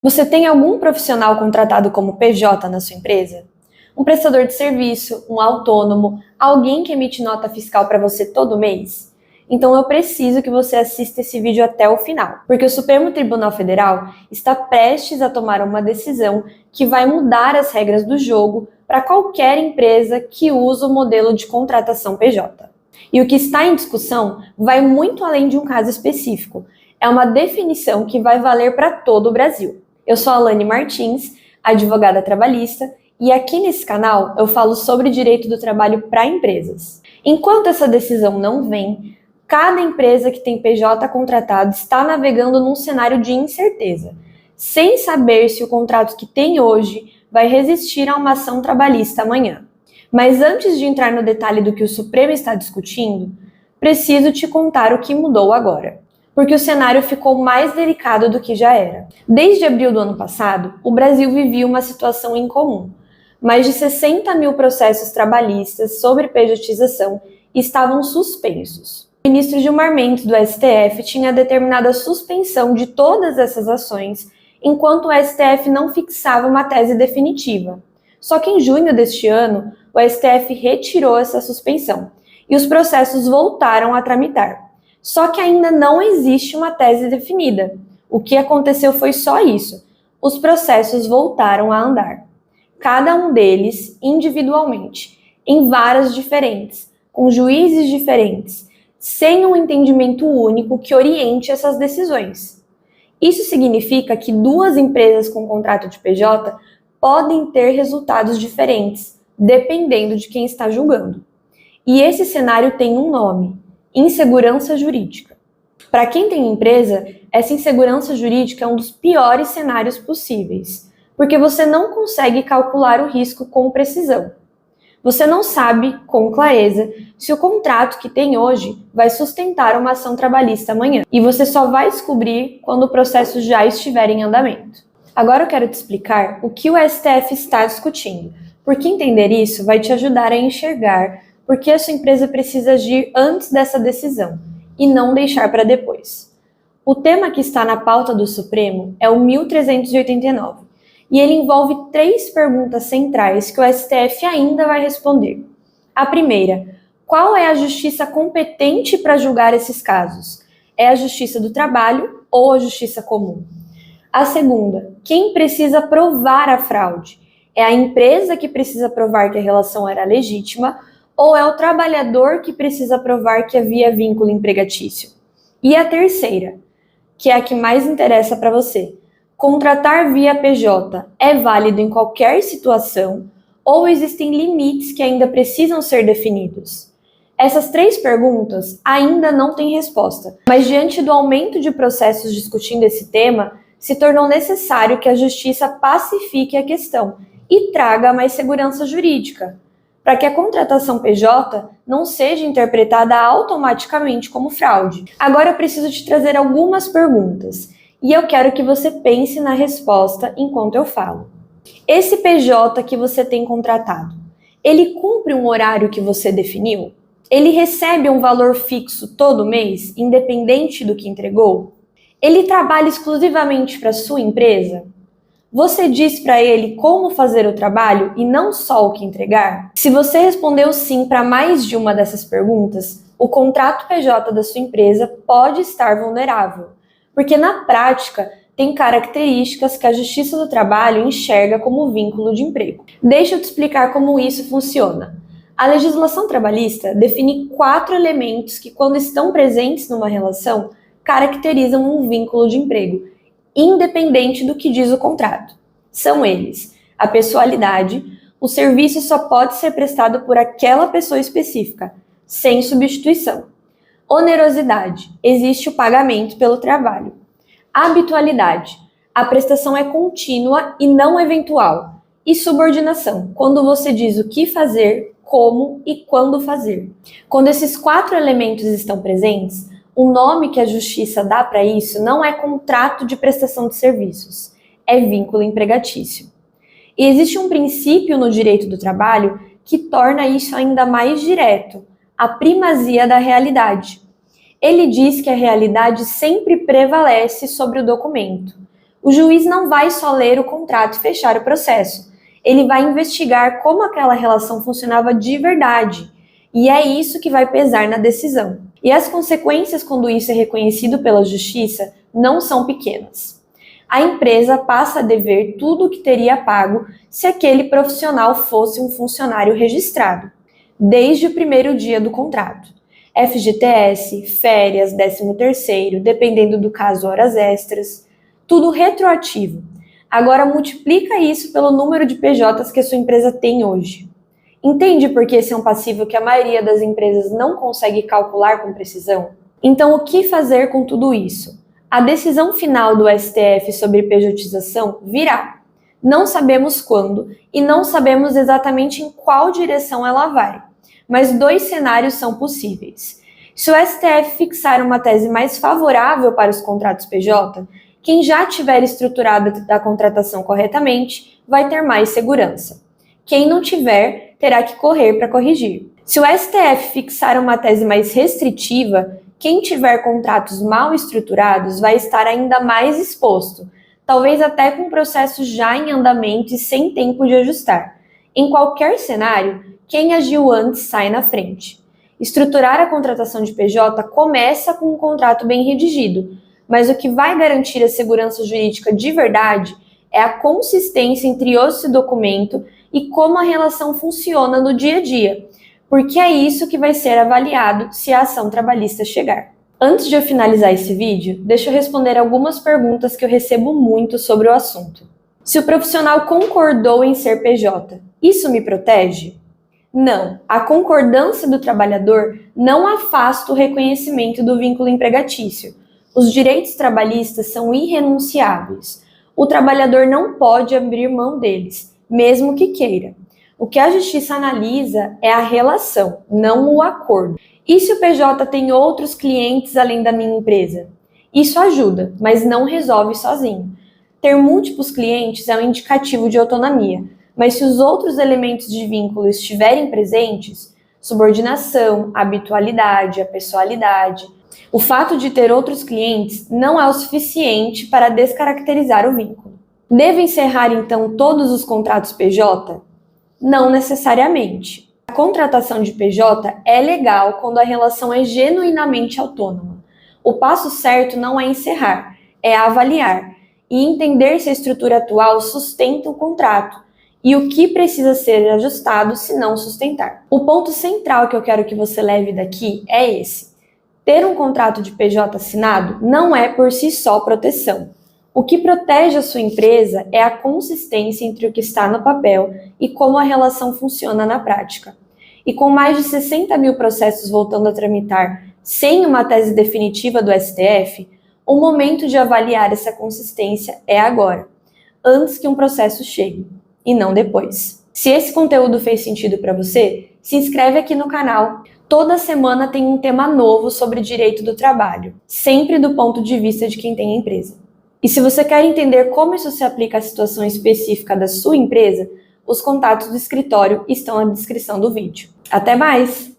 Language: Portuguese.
Você tem algum profissional contratado como PJ na sua empresa? Um prestador de serviço, um autônomo, alguém que emite nota fiscal para você todo mês? Então eu preciso que você assista esse vídeo até o final, porque o Supremo Tribunal Federal está prestes a tomar uma decisão que vai mudar as regras do jogo para qualquer empresa que usa o modelo de contratação PJ. E o que está em discussão vai muito além de um caso específico. É uma definição que vai valer para todo o Brasil. Eu sou a Alane Martins, advogada trabalhista, e aqui nesse canal eu falo sobre direito do trabalho para empresas. Enquanto essa decisão não vem, cada empresa que tem PJ contratado está navegando num cenário de incerteza, sem saber se o contrato que tem hoje vai resistir a uma ação trabalhista amanhã. Mas antes de entrar no detalhe do que o Supremo está discutindo, preciso te contar o que mudou agora, porque o cenário ficou mais delicado do que já era. Desde abril do ano passado, o Brasil vivia uma situação incomum. Mais de 60 mil processos trabalhistas sobre pejotização estavam suspensos. O ministro Gilmar Mendes, do STF, tinha determinado a suspensão de todas essas ações, enquanto o STF não fixava uma tese definitiva. Só que em junho deste ano, o STF retirou essa suspensão e os processos voltaram a tramitar. Só que ainda não existe uma tese definida. O que aconteceu foi só isso. Os processos voltaram a andar. Cada um deles individualmente, em varas diferentes, com juízes diferentes, sem um entendimento único que oriente essas decisões. Isso significa que duas empresas com contrato de PJ podem ter resultados diferentes, dependendo de quem está julgando. E esse cenário tem um nome: insegurança jurídica. Para quem tem empresa, essa insegurança jurídica é um dos piores cenários possíveis, porque você não consegue calcular o risco com precisão. Você não sabe, com clareza, se o contrato que tem hoje vai sustentar uma ação trabalhista amanhã, e você só vai descobrir quando o processo já estiver em andamento. Agora eu quero te explicar o que o STF está discutindo, porque entender isso vai te ajudar a enxergar porque a sua empresa precisa agir antes dessa decisão e não deixar para depois. O tema que está na pauta do Supremo é o 1389 e ele envolve 3 perguntas centrais que o STF ainda vai responder. A primeira: qual é a justiça competente para julgar esses casos? É a Justiça do Trabalho ou a Justiça Comum? A segunda: quem precisa provar a fraude? É a empresa que precisa provar que a relação era legítima ou é o trabalhador que precisa provar que havia vínculo empregatício? E a terceira, que é a que mais interessa para você: contratar via PJ é válido em qualquer situação ou existem limites que ainda precisam ser definidos? Essas 3 perguntas ainda não têm resposta, mas diante do aumento de processos discutindo esse tema, se tornou necessário que a Justiça pacifique a questão e traga mais segurança jurídica, para que a contratação PJ não seja interpretada automaticamente como fraude. Agora eu preciso te trazer algumas perguntas, e eu quero que você pense na resposta enquanto eu falo. Esse PJ que você tem contratado, ele cumpre um horário que você definiu? Ele recebe um valor fixo todo mês, independente do que entregou? Ele trabalha exclusivamente para a sua empresa? Você diz para ele como fazer o trabalho e não só o que entregar? Se você respondeu sim para mais de uma dessas perguntas, o contrato PJ da sua empresa pode estar vulnerável, porque na prática tem características que a Justiça do Trabalho enxerga como vínculo de emprego. Deixa eu te explicar como isso funciona. A legislação trabalhista define 4 elementos que, quando estão presentes numa relação, caracterizam um vínculo de emprego, independente do que diz o contrato. São eles: a pessoalidade, o serviço só pode ser prestado por aquela pessoa específica, sem substituição. Onerosidade, existe o pagamento pelo trabalho. Habitualidade, a prestação é contínua e não eventual. E subordinação, quando você diz o que fazer, como e quando fazer. Quando esses 4 elementos estão presentes, o nome que a Justiça dá para isso não é contrato de prestação de serviços, é vínculo empregatício. E existe um princípio no direito do trabalho que torna isso ainda mais direto: a primazia da realidade. Ele diz que a realidade sempre prevalece sobre o documento. O juiz não vai só ler o contrato e fechar o processo. Ele vai investigar como aquela relação funcionava de verdade. E é isso que vai pesar na decisão. E as consequências quando isso é reconhecido pela justiça não são pequenas. A empresa passa a dever tudo o que teria pago se aquele profissional fosse um funcionário registrado, desde o primeiro dia do contrato. FGTS, férias, 13º, dependendo do caso, horas extras, tudo retroativo. Agora multiplica isso pelo número de PJs que a sua empresa tem hoje. Entende por que esse é um passivo que a maioria das empresas não consegue calcular com precisão? Então, o que fazer com tudo isso? A decisão final do STF sobre pejotização virá. Não sabemos quando e não sabemos exatamente em qual direção ela vai, mas 2 cenários são possíveis. Se o STF fixar uma tese mais favorável para os contratos PJ, quem já tiver estruturado a contratação corretamente vai ter mais segurança. Quem não tiver, terá que correr para corrigir. Se o STF fixar uma tese mais restritiva, quem tiver contratos mal estruturados vai estar ainda mais exposto, talvez até com o processo já em andamento e sem tempo de ajustar. Em qualquer cenário, quem agiu antes sai na frente. Estruturar a contratação de PJ começa com um contrato bem redigido, mas o que vai garantir a segurança jurídica de verdade é a consistência entre esse documento e como a relação funciona no dia a dia, porque é isso que vai ser avaliado se a ação trabalhista chegar. Antes de eu finalizar esse vídeo, deixa eu responder algumas perguntas que eu recebo muito sobre o assunto. Se o profissional concordou em ser PJ, isso me protege? Não, a concordância do trabalhador não afasta o reconhecimento do vínculo empregatício. Os direitos trabalhistas são irrenunciáveis. O trabalhador não pode abrir mão deles, mesmo que queira. O que a justiça analisa é a relação, não o acordo. E se o PJ tem outros clientes além da minha empresa? Isso ajuda, mas não resolve sozinho. Ter múltiplos clientes é um indicativo de autonomia, mas se os outros elementos de vínculo estiverem presentes, subordinação, habitualidade, apessoalidade, o fato de ter outros clientes não é o suficiente para descaracterizar o vínculo. Devo encerrar então todos os contratos PJ? Não necessariamente. A contratação de PJ é legal quando a relação é genuinamente autônoma. O passo certo não é encerrar, é avaliar e entender se a estrutura atual sustenta o contrato e o que precisa ser ajustado se não sustentar. O ponto central que eu quero que você leve daqui é esse. Ter um contrato de PJ assinado não é por si só proteção. O que protege a sua empresa é a consistência entre o que está no papel e como a relação funciona na prática. E com mais de 60 mil processos voltando a tramitar sem uma tese definitiva do STF, o momento de avaliar essa consistência é agora, antes que um processo chegue, e não depois. Se esse conteúdo fez sentido para você, se inscreve aqui no canal. Toda semana tem um tema novo sobre direito do trabalho, sempre do ponto de vista de quem tem a empresa. E se você quer entender como isso se aplica à situação específica da sua empresa, os contatos do escritório estão na descrição do vídeo. Até mais!